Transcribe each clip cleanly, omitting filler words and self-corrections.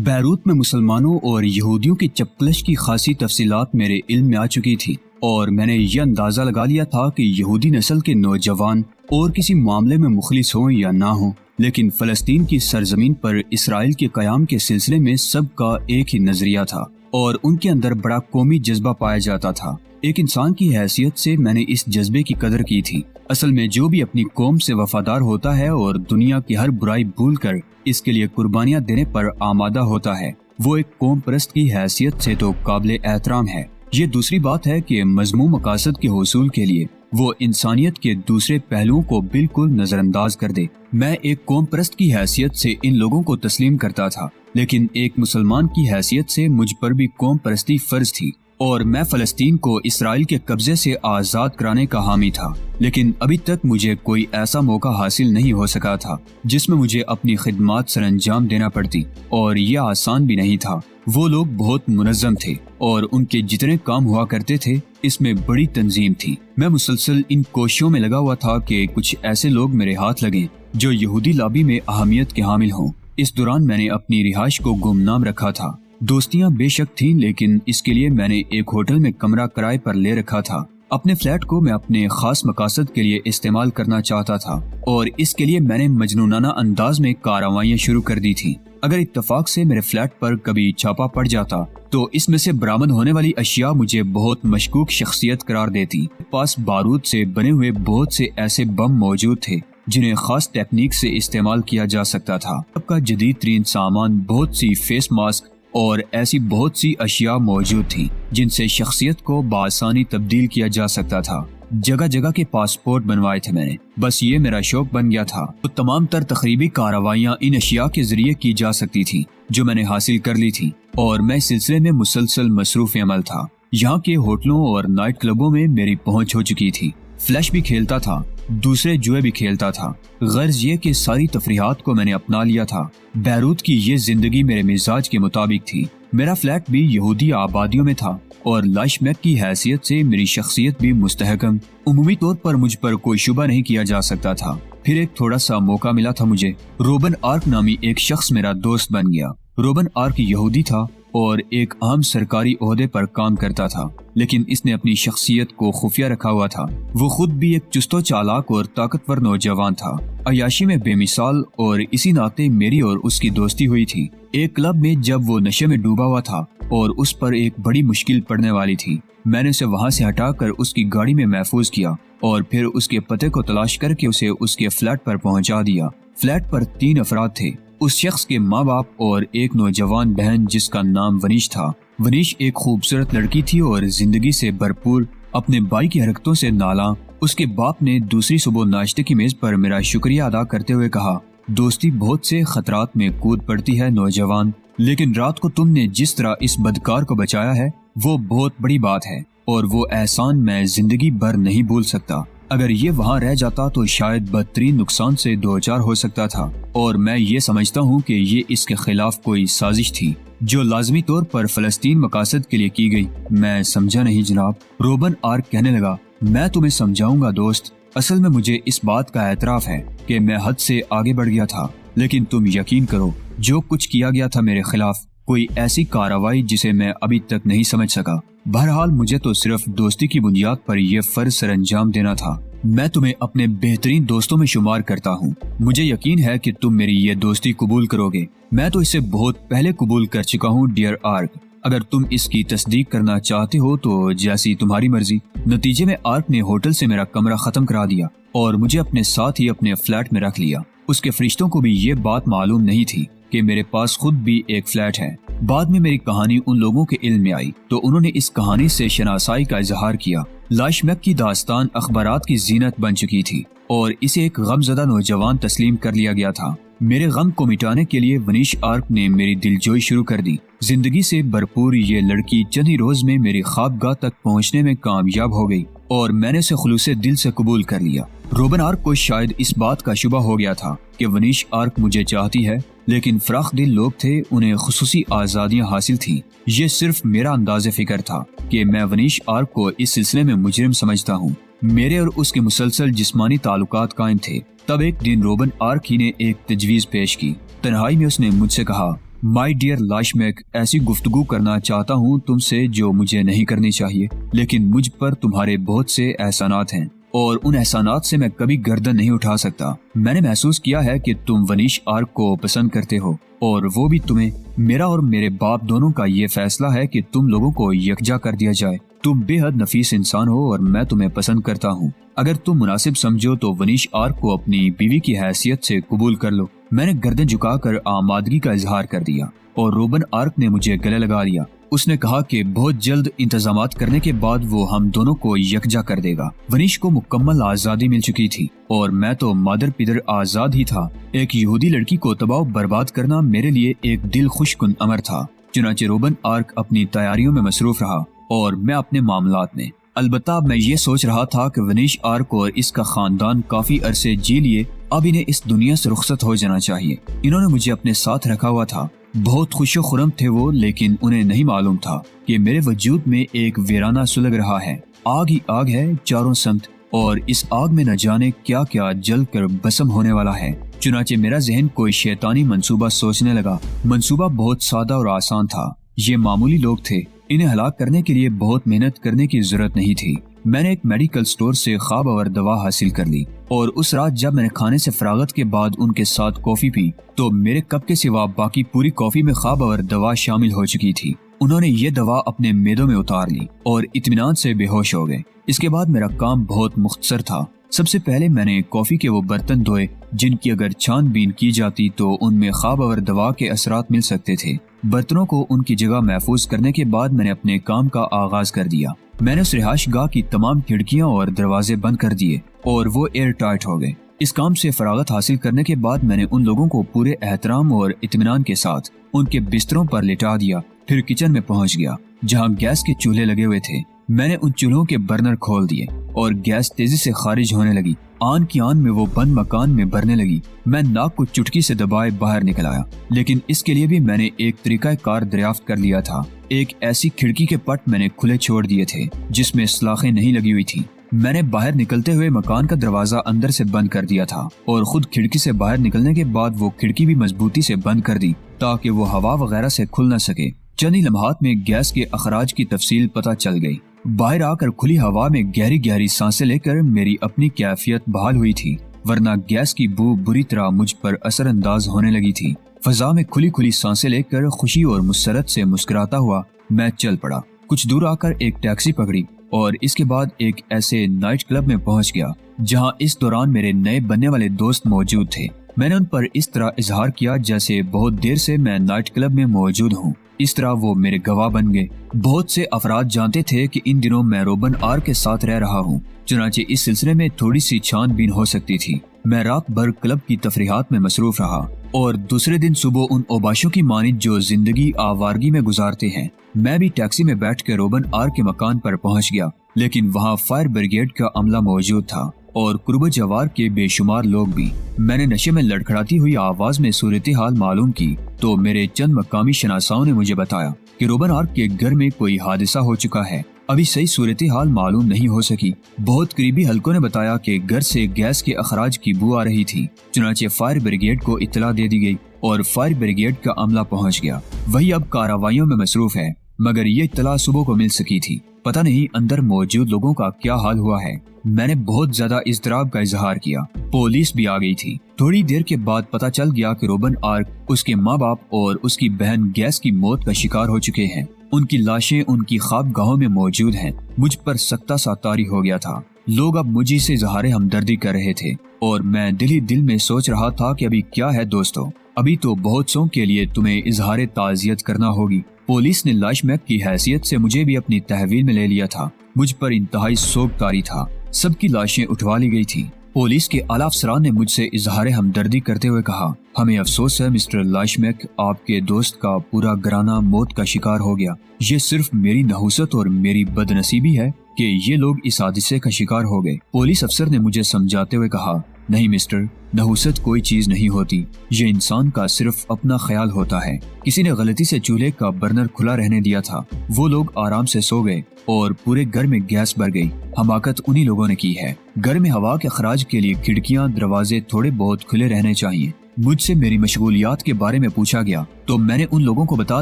Beirut میں مسلمانوں اور یہودیوں کی چپکلش کی خاصی تفصیلات میرے علم میں آ چکی تھی اور میں نے یہ اندازہ لگا لیا تھا کہ یہودی نسل کے نوجوان اور کسی معاملے میں مخلص ہوں یا نہ ہوں، لیکن فلسطین کی سرزمین پر اسرائیل کے قیام کے سلسلے میں سب کا ایک ہی نظریہ تھا اور ان کے اندر بڑا قومی جذبہ پایا جاتا تھا۔ ایک انسان کی حیثیت سے میں نے اس جذبے کی قدر کی تھی۔ اصل میں جو بھی اپنی قوم سے وفادار ہوتا ہے اور دنیا کی ہر برائی بھول کر اس کے لیے قربانیاں دینے پر آمادہ ہوتا ہے، وہ ایک قوم پرست کی حیثیت سے تو قابل احترام ہے۔ یہ دوسری بات ہے کہ مذموم مقاصد کے حصول کے لیے وہ انسانیت کے دوسرے پہلوؤں کو بالکل نظر انداز کر دے۔ میں ایک قوم پرست کی حیثیت سے ان لوگوں کو تسلیم کرتا تھا، لیکن ایک مسلمان کی حیثیت سے مجھ پر بھی قوم پرستی فرض تھی اور میں فلسطین کو اسرائیل کے قبضے سے آزاد کرانے کا حامی تھا، لیکن ابھی تک مجھے کوئی ایسا موقع حاصل نہیں ہو سکا تھا جس میں مجھے اپنی خدمات سر انجام دینا پڑتی، اور یہ آسان بھی نہیں تھا۔ وہ لوگ بہت منظم تھے اور ان کے جتنے کام ہوا کرتے تھے اس میں بڑی تنظیم تھی۔ میں مسلسل ان کوششوں میں لگا ہوا تھا کہ کچھ ایسے لوگ میرے ہاتھ لگیں جو یہودی لابی میں اہمیت کے حامل ہوں۔ اس دوران میں نے اپنی رہائش کو گمنام رکھا تھا۔ دوستیاں بے شک تھیں، لیکن اس کے لیے میں نے ایک ہوٹل میں کمرہ کرائے پر لے رکھا تھا۔ اپنے فلیٹ کو میں اپنے خاص مقاصد کے لیے استعمال کرنا چاہتا تھا اور اس کے لیے میں نے مجنونانہ انداز میں کارروائیاں شروع کر دی تھیں۔ اگر اتفاق سے میرے فلیٹ پر کبھی چھاپا پڑ جاتا تو اس میں سے برآمد ہونے والی اشیاء مجھے بہت مشکوک شخصیت قرار دیتی۔ میرے پاس بارود سے بنے ہوئے بہت سے ایسے بم موجود تھے جنہیں خاص ٹیکنیک سے استعمال کیا جا سکتا تھا۔ اب کا جدید ترین سامان، بہت سی فیس ماسک اور ایسی بہت سی اشیاء موجود تھیں جن سے شخصیت کو بآسانی تبدیل کیا جا سکتا تھا۔ جگہ جگہ کے پاسپورٹ بنوائے تھے میں نے، بس یہ میرا شوق بن گیا تھا۔ تو تمام تر تقریبی کارروائیاں ان اشیاء کے ذریعے کی جا سکتی تھی جو میں نے حاصل کر لی تھی، اور میں اس سلسلے میں مسلسل مصروف عمل تھا۔ یہاں کے ہوٹلوں اور نائٹ کلبوں میں میری پہنچ ہو چکی تھی۔ فلیش بھی کھیلتا تھا، دوسرے جوئے بھی کھیلتا تھا۔ غرض یہ کہ ساری تفریحات کو میں نے اپنا لیا تھا۔ بیروت کی یہ زندگی میرے مزاج کے مطابق تھی۔ میرا فلیٹ بھی یہودی آبادیوں میں تھا اور لائشمیک کی حیثیت سے میری شخصیت بھی مستحکم۔ عمومی طور پر مجھ پر کوئی شبہ نہیں کیا جا سکتا تھا۔ پھر ایک تھوڑا سا موقع ملا تھا مجھے۔ روبن آرک نامی ایک شخص میرا دوست بن گیا۔ روبن آرک یہودی تھا اور ایک عام سرکاری عہدے پر کام کرتا تھا، لیکن اس نے اپنی شخصیت کو خفیہ رکھا ہوا تھا۔ وہ خود بھی ایک چست و چالاک اور طاقتور نوجوان تھا، عیاشی میں بے مثال، اور اسی ناطے میری اور اس کی دوستی ہوئی تھی۔ ایک کلب میں جب وہ نشے میں ڈوبا ہوا تھا اور اس پر ایک بڑی مشکل پڑنے والی تھی، میں نے اسے وہاں سے ہٹا کر اس کی گاڑی میں محفوظ کیا اور پھر اس کے پتے کو تلاش کر کے اسے اس کے فلیٹ پر پہنچا دیا۔ فلیٹ پر 3 افراد تھے، اس شخص کے ماں باپ اور ایک نوجوان بہن جس کا نام ونیش تھا۔ ونیش ایک خوبصورت لڑکی تھی اور زندگی سے بھرپور، اپنے بھائی کی حرکتوں سے نالاں۔ اس کے باپ نے دوسری صبح ناشتے کی میز پر میرا شکریہ ادا کرتے ہوئے کہا، دوستی بہت سے خطرات میں کود پڑتی ہے نوجوان، لیکن رات کو تم نے جس طرح اس بدکار کو بچایا ہے وہ بہت بڑی بات ہے، اور وہ احسان میں زندگی بھر نہیں بھول سکتا۔ اگر یہ وہاں رہ جاتا تو شاید بدترین نقصان سے دوچار ہو سکتا تھا، اور میں یہ سمجھتا ہوں کہ یہ اس کے خلاف کوئی سازش تھی جو لازمی طور پر فلسطین مقاصد کے لیے کی گئی۔ میں سمجھا نہیں جناب، روبن آرک کہنے لگا۔ میں تمہیں سمجھاؤں گا دوست، اصل میں مجھے اس بات کا اعتراف ہے کہ میں حد سے آگے بڑھ گیا تھا، لیکن تم یقین کرو جو کچھ کیا گیا تھا میرے خلاف، کوئی ایسی کارروائی جسے میں ابھی تک نہیں سمجھ سکا۔ بہرحال مجھے تو صرف دوستی کی بنیاد پر یہ فرض سر انجام دینا تھا۔ میں تمہیں اپنے بہترین دوستوں میں شمار کرتا ہوں، مجھے یقین ہے کہ تم میری یہ دوستی قبول کرو گے۔ میں تو اسے بہت پہلے قبول کر چکا ہوں ڈیئر آرک، اگر تم اس کی تصدیق کرنا چاہتے ہو تو جیسی تمہاری مرضی۔ نتیجے میں آرک نے ہوٹل سے میرا کمرہ ختم کرا دیا اور مجھے اپنے ساتھ ہی اپنے فلیٹ میں رکھ لیا۔ اس کے فرشتوں کو بھی یہ بات معلوم نہیں تھی کہ میرے پاس خود بھی ایک فلیٹ ہے۔ بعد میں میری کہانی ان لوگوں کے علم میں آئی تو انہوں نے اس کہانی سے شناسائی کا اظہار کیا۔ لائشمیک کی داستان اخبارات کی زینت بن چکی تھی اور اسے ایک غمزدہ نوجوان تسلیم کر لیا گیا تھا۔ میرے غم کو مٹانے کے لیے ونیش آرک نے میری دلجوئی شروع کر دی۔ زندگی سے بھرپور یہ لڑکی چند ہی روز میں میری خوابگاہ تک پہنچنے میں کامیاب ہو گئی اور میں نے اسے خلوص دل سے قبول کر لیا۔ روبن آرک کو شاید اس بات کا شبہ ہو گیا تھا کہ ونیش آرک مجھے چاہتی ہے، لیکن فراخ دل لوگ تھے، انہیں خصوصی آزادیاں حاصل تھیں۔ یہ صرف میرا انداز فکر تھا کہ میں ونیش آرک کو اس سلسلے میں مجرم سمجھتا ہوں۔ میرے اور اس کے مسلسل جسمانی تعلقات قائم تھے۔ تب ایک دن روبن آرک ہی نے ایک تجویز پیش کی۔ تنہائی میں اس نے مجھ سے کہا، مائی ڈیئر لاش میک، ایسی گفتگو کرنا چاہتا ہوں تم سے جو مجھے نہیں کرنی چاہیے، لیکن مجھ پر تمہارے بہت سے احسانات ہیں اور ان احسانات سے میں کبھی گردن نہیں اٹھا سکتا۔ میں نے محسوس کیا ہے کہ تم ونیش آرک کو پسند کرتے ہو اور وہ بھی تمہیں۔ میرا اور میرے باپ دونوں کا یہ فیصلہ ہے کہ تم لوگوں کو یکجا کر دیا جائے۔ تم بے حد نفیس انسان ہو اور میں تمہیں پسند کرتا ہوں۔ اگر تم مناسب سمجھو تو ونیش آرک کو اپنی بیوی کی حیثیت سے قبول کر لو۔ میں نے گردن جھکا کر آمادگی کا اظہار کر دیا اور روبن آرک نے مجھے گلے لگا لیا۔ اس نے کہا کہ بہت جلد انتظامات کرنے کے بعد وہ ہم دونوں کو یکجا کر دے گا۔ ونیش کو مکمل آزادی مل چکی تھی اور میں تو مادر پیدر آزاد ہی تھا۔ ایک یہودی لڑکی کو تباہ و برباد کرنا میرے لیے ایک دل خوش کن امر تھا۔ چنانچہ روبن آرک اپنی تیاریوں میں مصروف رہا اور میں اپنے معاملات میں۔ البتہ میں یہ سوچ رہا تھا کہ ونیش آرک اور اس کا خاندان کافی عرصے جی لیے، اب انہیں اس دنیا سے رخصت ہو جانا چاہیے۔ انہوں نے مجھے اپنے ساتھ رکھا ہوا تھا، بہت خوش و خرم تھے وہ، لیکن انہیں نہیں معلوم تھا کہ میرے وجود میں ایک ویرانہ سلگ رہا ہے۔ آگ ہی آگ ہے چاروں سمت اور اس آگ میں نہ جانے کیا کیا جل کر بسم ہونے والا ہے۔ چنانچہ میرا ذہن کوئی شیطانی منصوبہ سوچنے لگا۔ منصوبہ بہت سادہ اور آسان تھا۔ یہ معمولی لوگ تھے، انہیں ہلاک کرنے کے لیے بہت محنت کرنے کی ضرورت نہیں تھی۔ میں نے ایک میڈیکل سٹور سے خواب آور دوا حاصل کر لی اور اس رات جب میں نے کھانے سے فراغت کے بعد ان کے ساتھ کافی پی تو میرے کپ کے سوا باقی پوری کافی میں خواب آور دوا شامل ہو چکی تھی۔ انہوں نے یہ دوا اپنے معدوں میں اتار لی اور اطمینان سے بے ہوش ہو گئے۔ اس کے بعد میرا کام بہت مختصر تھا۔ سب سے پہلے میں نے کافی کے وہ برتن دھوئے جن کی اگر چھان بین کی جاتی تو ان میں خواب آور دوا کے اثرات مل سکتے تھے۔ برتنوں کو ان کی جگہ محفوظ کرنے کے بعد میں نے اپنے کام کا آغاز کر دیا۔ میں نے اس رہائش گاہ کی تمام کھڑکیاں اور دروازے بند کر دیے اور وہ ایئر ٹائٹ ہو گئے۔ اس کام سے فراغت حاصل کرنے کے بعد میں نے ان لوگوں کو پورے احترام اور اطمینان کے ساتھ ان کے بستروں پر لٹا دیا۔ پھر کچن میں پہنچ گیا جہاں گیس کے چولہے لگے ہوئے تھے۔ میں نے ان چولہوں کے برنر کھول دیے اور گیس تیزی سے خارج ہونے لگی۔ آن کی آن میں وہ بند مکان میں بھرنے لگی۔ میں ناک کو چٹکی سے دبائے باہر نکل آیا، لیکن اس کے لیے بھی میں نے ایک طریقہ کار دریافت کر لیا تھا۔ ایک ایسی کھڑکی کے پٹ میں نے کھلے چھوڑ دیے تھے جس میں سلاخیں نہیں لگی ہوئی تھیں۔ میں نے باہر نکلتے ہوئے مکان کا دروازہ اندر سے بند کر دیا تھا اور خود کھڑکی سے باہر نکلنے کے بعد وہ کھڑکی بھی مضبوطی سے بند کر دی تاکہ وہ ہوا وغیرہ سے کھل نہ سکے۔ چند ہی لمحات میں گیس کے اخراج کی تفصیل پتہ چل گئی۔ باہر آ کر کھلی ہوا میں گہری گہری سانسیں لے کر میری اپنی کیفیت بحال ہوئی تھی، ورنہ گیس کی بو بری طرح مجھ پر اثر انداز ہونے لگی تھی۔ فضا میں کھلی کھلی سانسیں لے کر خوشی اور مسرت سے مسکراتا ہوا میں چل پڑا۔ کچھ دور آ کر ایک ٹیکسی پکڑی اور اس کے بعد ایک ایسے نائٹ کلب میں پہنچ گیا جہاں اس دوران میرے نئے بننے والے دوست موجود تھے۔ میں نے ان پر اس طرح اظہار کیا جیسے بہت دیر سے میں نائٹ کلب میں موجود ہوں۔ اس طرح وہ میرے گواہ بن گئے۔ بہت سے افراد جانتے تھے کہ ان دنوں میں روبن آرک کے ساتھ رہ رہا ہوں، چنانچہ اس سلسلے میں تھوڑی سی چھان بین ہو سکتی تھی۔ میں رات بھر کلب کی تفریحات میں مصروف رہا اور دوسرے دن صبح ان اوباشوں کی مانند جو زندگی آوارگی میں گزارتے ہیں۔ میں بھی ٹیکسی میں بیٹھ کے روبن آرک کے مکان پر پہنچ گیا، لیکن وہاں فائر بریگیڈ کا عملہ موجود تھا اور قرب جوار کے بے شمار لوگ بھی۔ میں نے نشے میں لڑکھڑاتی ہوئی آواز میں صورتحال معلوم کی تو میرے چند مقامی شناساؤں نے مجھے بتایا کہ روبن آرک کے گھر میں کوئی حادثہ ہو چکا ہے۔ ابھی صحیح صورتحال معلوم نہیں ہو سکی۔ بہت قریبی حلقوں نے بتایا کہ گھر سے گیس کے اخراج کی بو آ رہی تھی، چنانچہ فائر بریگیڈ کو اطلاع دے دی گئی اور فائر بریگیڈ کا عملہ پہنچ گیا۔ وہی اب کارروائیوں میں مصروف ہے، مگر یہ اطلاع صبح کو مل سکی تھی۔ پتہ نہیں اندر موجود لوگوں کا کیا حال ہوا ہے۔ میں نے بہت زیادہ اضطراب کا اظہار کیا۔ پولیس بھی آ گئی تھی۔ تھوڑی دیر کے بعد پتہ چل گیا کہ روبن آرک، اس کے ماں باپ اور اس کی بہن گیس کی موت کا شکار ہو چکے ہیں۔ ان کی لاشیں ان کی خواب گاہوں میں موجود ہیں۔ مجھ پر سکتہ سا طاری ہو گیا تھا۔ لوگ اب مجھے سے اظہار ہمدردی کر رہے تھے اور میں دل ہی دل میں سوچ رہا تھا کہ ابھی کیا ہے دوستو، ابھی تو بہت سوں کے لیے تمہیں اظہار تعزیت کرنا ہوگی۔ پولیس نے لاش میک کی حیثیت سے مجھے بھی اپنی تحویل میں لے لیا تھا۔ مجھ پر انتہائی سوگ طاری تھا۔ سب کی لاشیں اٹھوا لی گئی تھی۔ پولیس کے اعلیٰ افسران نے مجھ سے اظہار ہمدردی کرتے ہوئے کہا، ہمیں افسوس ہے مسٹر لاش میک، آپ کے دوست کا پورا گھرانہ موت کا شکار ہو گیا۔ یہ صرف میری نحوست اور میری بدنصیبی ہے کہ یہ لوگ اس حادثے کا شکار ہو گئے۔ پولیس افسر نے مجھے سمجھاتے ہوئے کہا، نہیں مسٹر، نحوست کوئی چیز نہیں ہوتی، یہ انسان کا صرف اپنا خیال ہوتا ہے۔ کسی نے غلطی سے چولہے کا برنر کھلا رہنے دیا تھا۔ وہ لوگ آرام سے سو گئے اور پورے گھر میں گیس بھر گئی۔ حماقت انہی لوگوں نے کی ہے۔ گھر میں ہوا کے اخراج کے لیے کھڑکیاں، دروازے تھوڑے بہت کھلے رہنے چاہیے۔ مجھ سے میری مشغولیات کے بارے میں پوچھا گیا تو میں نے ان لوگوں کو بتا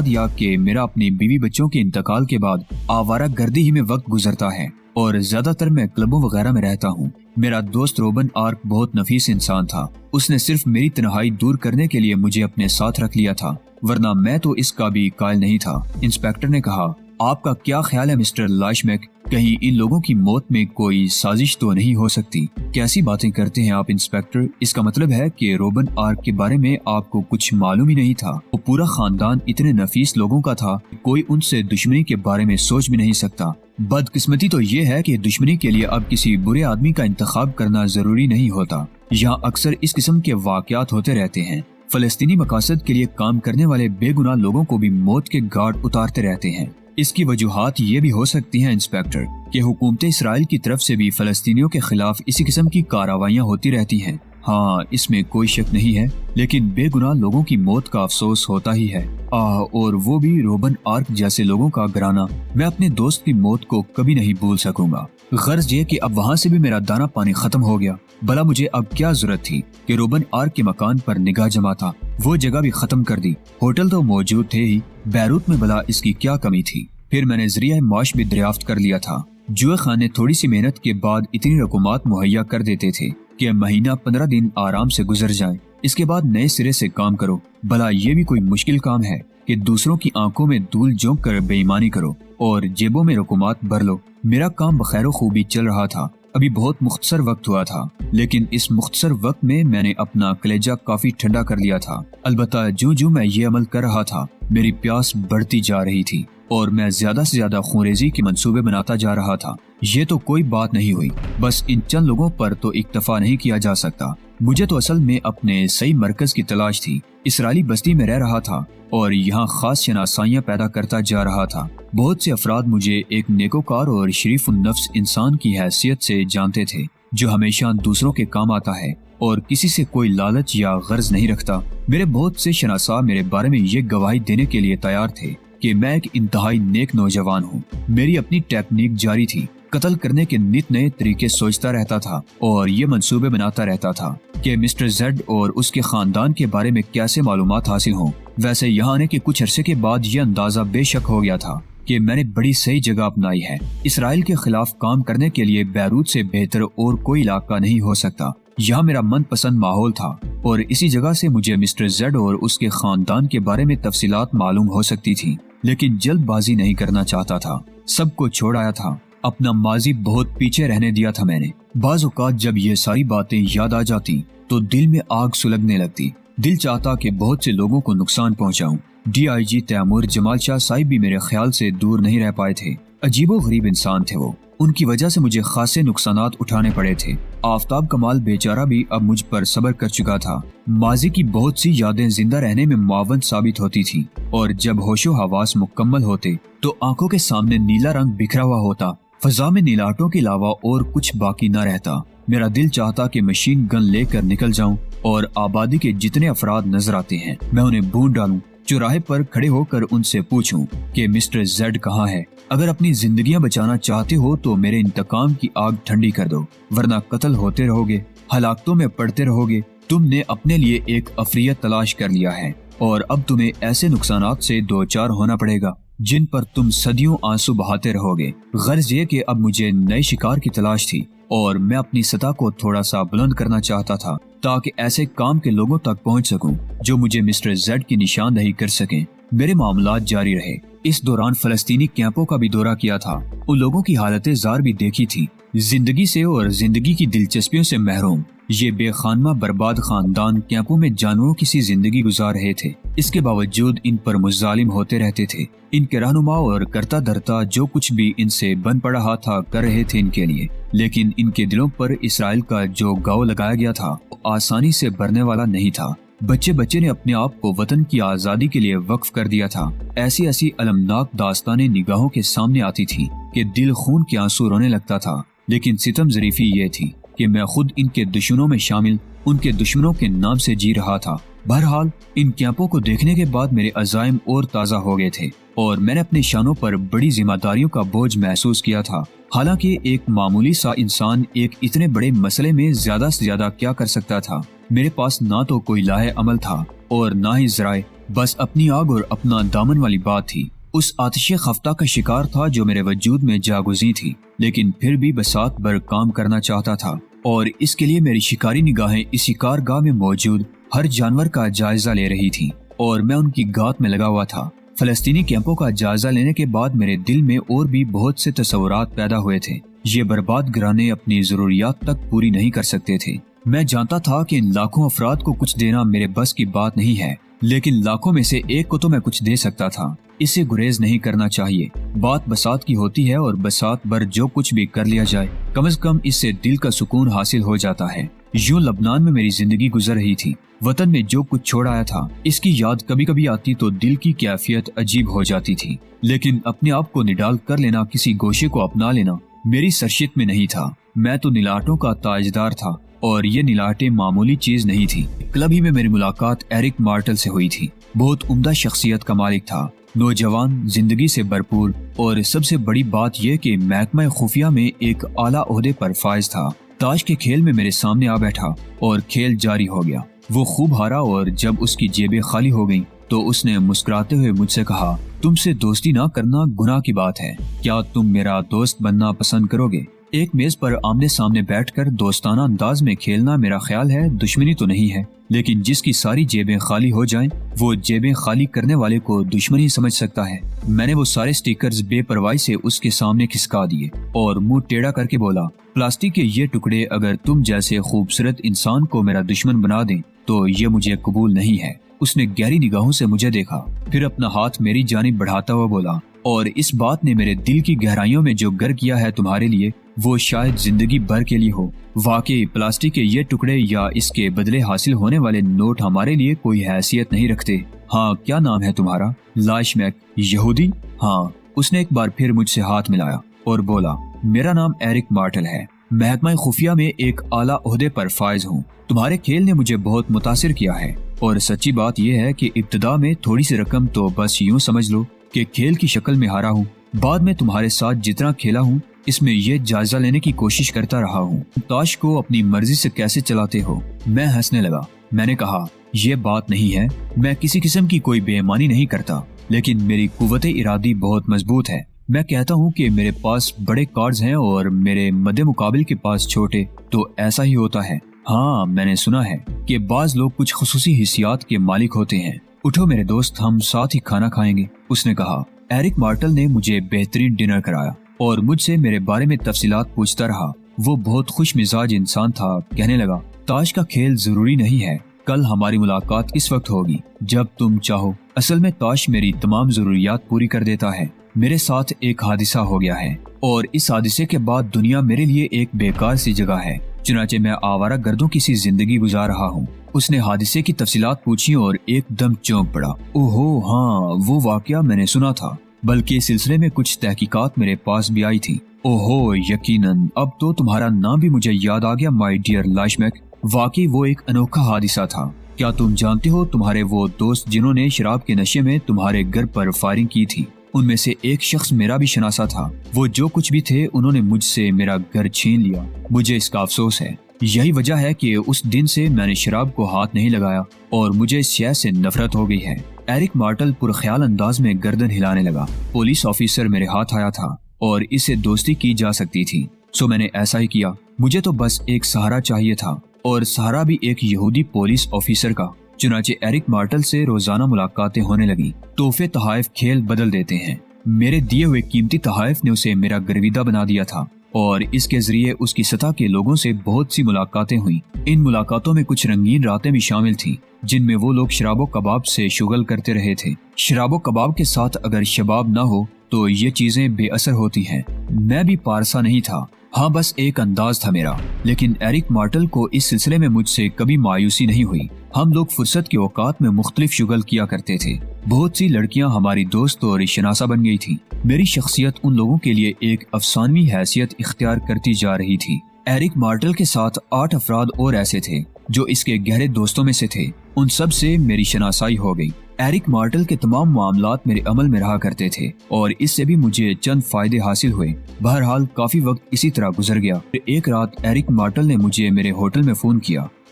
دیا کہ میرا اپنی بیوی بچوں کے انتقال کے بعد آوارہ گردی ہی میں وقت گزرتا ہے اور زیادہ تر میں کلبوں وغیرہ میں رہتا ہوں۔ میرا دوست روبن آرک بہت نفیس انسان تھا۔ اس نے صرف میری تنہائی دور کرنے کے لیے مجھے اپنے ساتھ رکھ لیا تھا، ورنہ میں تو اس کا بھی قائل نہیں تھا۔ انسپیکٹر نے کہا، آپ کا کیا خیال ہے مسٹر لائشمیک؟ کہیں ان لوگوں کی موت میں کوئی سازش تو نہیں ہو سکتی؟ کیسی باتیں کرتے ہیں آپ انسپیکٹر؟ اس کا مطلب ہے کہ روبن آرک کے بارے میں آپ کو کچھ معلوم ہی نہیں تھا۔ وہ پورا خاندان اتنے نفیس لوگوں کا تھا، کوئی ان سے دشمنی کے بارے میں سوچ بھی نہیں سکتا۔ بدقسمتی تو یہ ہے کہ دشمنی کے لیے اب کسی برے آدمی کا انتخاب کرنا ضروری نہیں ہوتا۔ یہاں اکثر اس قسم کے واقعات ہوتے رہتے ہیں۔ فلسطینی مقاصد کے لیے کام کرنے والے بے گناہ لوگوں کو بھی موت کے گھاٹ اتارتے رہتے ہیں۔ اس کی وجوہات یہ بھی ہو سکتی ہیں انسپیکٹر کہ حکومت اسرائیل کی طرف سے بھی فلسطینیوں کے خلاف اسی قسم کی کارروائیاں ہوتی رہتی ہیں۔ ہاں، اس میں کوئی شک نہیں ہے، لیکن بے گناہ لوگوں کی موت کا افسوس ہوتا ہی ہے۔ اور وہ بھی روبن آرک جیسے لوگوں کا گرانا۔ میں اپنے دوست کی موت کو کبھی نہیں بھول سکوں گا۔ غرض یہ کہ اب وہاں سے بھی میرا دانا پانی ختم ہو گیا۔ بھلا مجھے اب کیا ضرورت تھی کہ روبن آرک کے مکان پر نگاہ جما تھا؟ وہ جگہ بھی ختم کر دی، ہوٹل تو موجود تھے ہی، بیروت میں بھلا اس کی کیا کمی تھی؟ پھر میں نے ذریعہ معاش بھی دریافت کر لیا تھا۔ جوئے خانے تھوڑی سی محنت کے بعد اتنی رقومات مہیا کر دیتے تھے کہ مہینہ 15 دن آرام سے گزر جائیں، اس کے بعد نئے سرے سے کام کرو۔ بھلا یہ بھی کوئی مشکل کام ہے کہ دوسروں کی آنکھوں میں دھول جھونک کر بے ایمانی کرو اور جیبوں میں رقومات بھر لو؟ میرا کام بخیر و خوبی چل رہا تھا، ابھی بہت مختصر وقت ہوا تھا، لیکن اس مختصر وقت میں نے اپنا کلیجہ کافی ٹھنڈا کر لیا تھا۔ البتہ جو میں یہ عمل کر رہا تھا، میری پیاس بڑھتی جا رہی تھی اور میں زیادہ سے زیادہ خونریزی کے منصوبے بناتا جا رہا تھا۔ یہ تو کوئی بات نہیں ہوئی، بس ان چند لوگوں پر تو اکتفا نہیں کیا جا سکتا۔ مجھے تو اصل میں اپنے صحیح مرکز کی تلاش تھی۔ اسرائیلی بستی میں رہ رہا تھا اور یہاں خاص شناسائیاں پیدا کرتا جا رہا تھا۔ بہت سے افراد مجھے ایک نیکوکار اور شریف النفس انسان کی حیثیت سے جانتے تھے، جو ہمیشہ دوسروں کے کام آتا ہے اور کسی سے کوئی لالچ یا غرض نہیں رکھتا۔ میرے بہت سے شناسا میرے بارے میں یہ گواہی دینے کے لیے تیار تھے کہ میں ایک انتہائی نیک نوجوان ہوں۔ میری اپنی ٹیکنیک جاری تھی، قتل کرنے کے نت نئے طریقے سوچتا رہتا تھا اور یہ منصوبے بناتا رہتا تھا کہ مسٹر زیڈ اور اس کے خاندان کے بارے میں کیسے معلومات حاصل ہوں۔ ویسے یہاں آنے کے کچھ عرصے کے بعد یہ اندازہ بے شک ہو گیا تھا کہ میں نے بڑی صحیح جگہ اپنائی ہے۔ اسرائیل کے خلاف کام کرنے کے لیے بیروت سے بہتر اور کوئی علاقہ نہیں ہو سکتا۔ یہاں میرا من پسند ماحول تھا اور اسی جگہ سے مجھے مسٹر زیڈ اور اس کے خاندان کے بارے میں تفصیلات معلوم ہو سکتی تھی، لیکن جلد بازی نہیں کرنا چاہتا تھا۔ سب کو چھوڑ آیا تھا، اپنا ماضی بہت پیچھے رہنے دیا تھا میں نے۔ بعض اوقات جب یہ ساری باتیں یاد آ جاتی تو دل میں آگ سلگنے لگتی۔ دل چاہتا کہ بہت سے لوگوں کو نقصان پہنچاؤں۔ ڈی آئی جی تیمور جمال شاہ صاحب بھی میرے خیال سے دور نہیں رہ پائے تھے۔ عجیب و غریب انسان تھے وہ، ان کی وجہ سے مجھے خاصے نقصانات اٹھانے پڑے تھے۔ آفتاب کمال بیچارہ بھی اب مجھ پر صبر کر چکا تھا۔ ماضی کی بہت سی یادیں زندہ رہنے میں معاون ثابت ہوتی تھی، اور جب ہوش و حواس مکمل ہوتے تو آنکھوں کے سامنے نیلا رنگ بکھرا ہوا ہوتا، فضا میں نیلاٹوں کے علاوہ اور کچھ باقی نہ رہتا۔ میرا دل چاہتا کہ مشین گن لے کر نکل جاؤں اور آبادی کے جتنے افراد نظر آتے ہیں میں انہیں بھون ڈالوں، چوراہے پر کھڑے ہو کر ان سے پوچھوں کہ مسٹر زیڈ کہاں ہے؟ اگر اپنی زندگیاں بچانا چاہتے ہو تو میرے انتقام کی آگ ٹھنڈی کر دو، ورنہ قتل ہوتے رہو گے، ہلاکتوں میں پڑتے رہو گے۔ تم نے اپنے لیے ایک افریت تلاش کر لیا ہے اور اب تمہیں ایسے نقصانات سے دوچار ہونا پڑے گا جن پر تم صدیوں آنسو بہاتے رہو گے۔ غرض یہ کہ اب مجھے نئے شکار کی تلاش تھی اور میں اپنی سطح کو تھوڑا سا بلند کرنا چاہتا تھا تاکہ ایسے کام کے لوگوں تک پہنچ سکوں جو مجھے مسٹر زیڈ کی نشاندہی کر سکیں۔ میرے معاملات جاری رہے۔ اس دوران فلسطینی کیمپوں کا بھی دورہ کیا تھا، ان لوگوں کی حالت زار بھی دیکھی تھی، زندگی سے اور زندگی کی دلچسپیوں سے محروم۔ یہ بے خانمہ برباد خاندان کیمپوں میں جانوروں کی سی زندگی گزار رہے تھے، اس کے باوجود ان پر مظالم ہوتے رہتے تھے۔ ان کے رہنما اور کرتا دھرتا جو کچھ بھی ان سے بن پڑ رہا تھا کر رہے تھے ان کے لیے، لیکن ان کے دلوں پر اسرائیل کا جو گاؤ لگایا گیا تھا وہ آسانی سے بھرنے والا نہیں تھا۔ بچے نے اپنے آپ کو وطن کی آزادی کے لیے وقف کر دیا تھا۔ ایسی المناک داستانیں نگاہوں کے سامنے آتی تھی کہ دل خون کے آنسو رونے لگتا تھا، لیکن ستم ظریفی یہ تھی کہ میں خود ان کے دشمنوں میں شامل ان کے دشمنوں کے نام سے جی رہا تھا۔ بہرحال ان کیمپوں کو دیکھنے کے بعد میرے عزائم اور تازہ ہو گئے تھے اور میں نے اپنے شانوں پر بڑی ذمہ داریوں کا بوجھ محسوس کیا تھا۔ حالانکہ ایک معمولی سا انسان ایک اتنے بڑے مسئلے میں زیادہ سے زیادہ کیا کر سکتا تھا؟ میرے پاس نہ تو کوئی لاہ عمل تھا اور نہ ہی ذرائع، بس اپنی آگ اور اپنا دامن والی بات تھی۔ اس آتش خفتہ کا شکار تھا جو میرے وجود میں جاگزی تھی، لیکن پھر بھی بساط بھر کام کرنا چاہتا تھا، اور اس کے لیے میری شکاری نگاہیں اس شکار گاہ میں موجود ہر جانور کا جائزہ لے رہی تھی اور میں ان کی گات میں لگا ہوا تھا۔ فلسطینی کیمپوں کا جائزہ لینے کے بعد میرے دل میں اور بھی بہت سے تصورات پیدا ہوئے تھے۔ یہ برباد گھرانے اپنی ضروریات تک پوری نہیں کر سکتے تھے۔ میں جانتا تھا کہ ان لاکھوں افراد کو کچھ دینا میرے بس کی بات نہیں ہے، لیکن لاکھوں میں سے ایک کو تو میں کچھ دے سکتا تھا۔ اسے گریز نہیں کرنا چاہیے۔ بات بساط کی ہوتی ہے اور بساط بھر جو کچھ بھی کر لیا جائے کم از کم اس سے دل کا سکون حاصل ہو جاتا ہے۔ یوں لبنان میں میری زندگی گزر رہی تھی۔ وطن میں جو کچھ چھوڑ آیا تھا اس کی یاد کبھی کبھی آتی تو دل کی کیفیت عجیب ہو جاتی تھی، لیکن اپنے آپ کو نڈال کر لینا، کسی گوشے کو اپنا لینا میری سرشت میں نہیں تھا۔ میں تو نیلاٹوں کا تاجدار تھا اور یہ نیلاٹیں معمولی چیز نہیں تھی۔ کلب ہی میں میری ملاقات ایرک مارٹل سے ہوئی تھی۔ بہت عمدہ شخصیت کا مالک تھا، نوجوان، زندگی سے بھرپور، اور سب سے بڑی بات یہ کہ محکمہ خفیہ میں ایک اعلیٰ عہدے پر فائز تھا۔ تاش کے کھیل میں میرے سامنے آ بیٹھا اور کھیل جاری ہو گیا۔ وہ خوب ہارا اور جب اس کی جیبیں خالی ہو گئیں تو اس نے مسکراتے ہوئے مجھ سے کہا، تم سے دوستی نہ کرنا گناہ کی بات ہے، کیا تم میرا دوست بننا پسند کرو گے؟ ایک میز پر آمنے سامنے بیٹھ کر دوستانہ انداز میں کھیلنا میرا خیال ہے دشمنی تو نہیں ہے، لیکن جس کی ساری جیبیں خالی ہو جائیں وہ جیبیں خالی کرنے والے کو دشمنی سمجھ سکتا ہے۔ میں نے وہ سارے سٹیکرز بے پرواہی سے اس کے سامنے کھسکا دیے اور منہ ٹیڑھا کر کے بولا، پلاسٹک کے یہ ٹکڑے اگر تم جیسے خوبصورت انسان کو میرا دشمن بنا دیں تو یہ مجھے قبول نہیں ہے۔ اس نے گہری نگاہوں سے مجھے دیکھا، پھر اپنا ہاتھ میری جانب بڑھاتا ہوا بولا، اور اس بات نے میرے دل کی گہرائیوں میں جو گر کیا ہے تمہارے لیے وہ شاید زندگی بھر کے لیے ہو۔ واقعی پلاسٹک کے یہ ٹکڑے یا اس کے بدلے حاصل ہونے والے نوٹ ہمارے لیے کوئی حیثیت نہیں رکھتے۔ ہاں، کیا نام ہے تمہارا؟ لائشمیک، یہودی؟ ہاں۔ اس نے ایک بار پھر مجھ سے ہاتھ ملایا اور بولا، میرا نام ایرک مارٹل ہے، محکمہ خفیہ میں ایک اعلیٰ عہدے پر فائز ہوں۔ تمہارے کھیل نے مجھے بہت متاثر کیا ہے، اور سچی بات یہ ہے کہ ابتدا میں تھوڑی سی رقم تو بس یوں سمجھ لو کہ کھیل کی شکل میں ہارا ہوں۔ بعد میں تمہارے ساتھ جتنا کھیلا ہوں اس میں یہ جائزہ لینے کی کوشش کرتا رہا ہوں، تاش کو اپنی مرضی سے کیسے چلاتے ہو۔ میں ہنسنے لگا۔ میں نے کہا، یہ بات نہیں ہے، میں کسی قسم کی کوئی بے ایمانی نہیں کرتا، لیکن میری قوت ارادی بہت مضبوط ہے۔ میں کہتا ہوں کہ میرے پاس بڑے کارڈز ہیں اور میرے مد مقابل کے پاس چھوٹے، تو ایسا ہی ہوتا ہے۔ ہاں، میں نے سنا ہے کہ بعض لوگ کچھ خصوصی حیثیات کے مالک ہوتے ہیں۔ اٹھو میرے دوست، ہم ساتھ ہی کھانا کھائیں گے، اس نے کہا۔ ایرک مارٹل نے مجھے بہترین ڈنر کرایا اور مجھ سے میرے بارے میں تفصیلات پوچھتا رہا۔ وہ بہت خوش مزاج انسان تھا۔ کہنے لگا، تاش کا کھیل ضروری نہیں ہے، کل ہماری ملاقات کس وقت ہوگی؟ جب تم چاہو۔ اصل میں تاش میری تمام ضروریات پوری کر دیتا ہے۔ میرے ساتھ ایک حادثہ ہو گیا ہے اور اس حادثے کے بعد دنیا میرے لیے ایک بیکار سی جگہ ہے، چنانچہ میں آوارہ گردوں کی سی زندگی گزار رہا ہوں۔ اس نے حادثے کی تفصیلات پوچھی اور ایک دم چونک پڑا۔ اوہو ہاں، وہ واقعہ میں نے سنا تھا، بلکہ اس سلسلے میں کچھ تحقیقات میرے پاس بھی آئی تھی۔ اوہو، یقیناً اب تو تمہارا نام بھی مجھے یاد آ گیا، مائی ڈیئر لائشمیک۔ واقعی وہ ایک انوکھا حادثہ تھا۔ کیا تم جانتے ہو تمہارے وہ دوست جنہوں نے شراب کے نشے میں تمہارے گھر پر فائرنگ کی تھی، ان میں سے ایک شخص میرا بھی شناسا تھا۔ وہ جو کچھ بھی تھے انہوں نے مجھ سے میرا گھر چھین لیا۔ مجھے اس کا افسوس ہے۔ یہی وجہ ہے کہ اس دن سے میں نے شراب کو ہاتھ نہیں لگایا اور مجھے اس شے سے نفرت ہو گئی ہے۔ ایرک مارٹل پرخیال انداز میں گردن ہلانے لگا۔ پولیس آفیسر میرے ہاتھ آیا تھا اور اس سے دوستی کی جا سکتی تھی، سو میں نے ایسا ہی کیا۔ مجھے تو بس ایک سہارا چاہیے تھا، اور سہارا بھی ایک یہودی پولیس آفیسر کا۔ چنانچہ ایرک مارٹل سے روزانہ ملاقاتیں ہونے لگیں۔ تحفے تحائف کھیل بدل دیتے ہیں۔ میرے دیے ہوئے قیمتی تحائف نے اسے میرا گرویدہ بنا دیا تھا، اور اس کے ذریعے اس کی سطح کے لوگوں سے بہت سی ملاقاتیں ہوئیں۔ ان ملاقاتوں میں کچھ رنگین راتیں بھی شامل تھیں، جن میں وہ لوگ شراب و کباب سے شغل کرتے رہے تھے۔ شراب و کباب کے ساتھ اگر شباب نہ ہو تو یہ چیزیں بے اثر ہوتی ہیں۔ میں بھی پارسا نہیں تھا، ہاں بس ایک انداز تھا میرا، لیکن ایرک مارٹل کو اس سلسلے میں مجھ سے کبھی مایوسی نہیں ہوئی۔ ہم لوگ فرصت کے اوقات میں مختلف شغل کیا کرتے تھے۔ بہت سی لڑکیاں ہماری دوست اور شناسا بن گئی تھیں۔ میری شخصیت ان لوگوں کے لیے ایک افسانوی حیثیت اختیار کرتی جا رہی تھی۔ ایرک مارٹل کے ساتھ 8 افراد اور ایسے تھے جو اس کے گہرے دوستوں میں سے تھے۔ ان سب سے میری شناسائی ہو گئی۔ ایرک مارٹل کے تمام معاملات میرے عمل میں رہا کرتے تھے اور اس سے بھی مجھے چند فائدے حاصل ہوئے۔ بہرحال کافی وقت اسی طرح گزر گیا۔ ایک رات ایرک مارٹل نے مجھے میرے ہوٹل میں فون کیا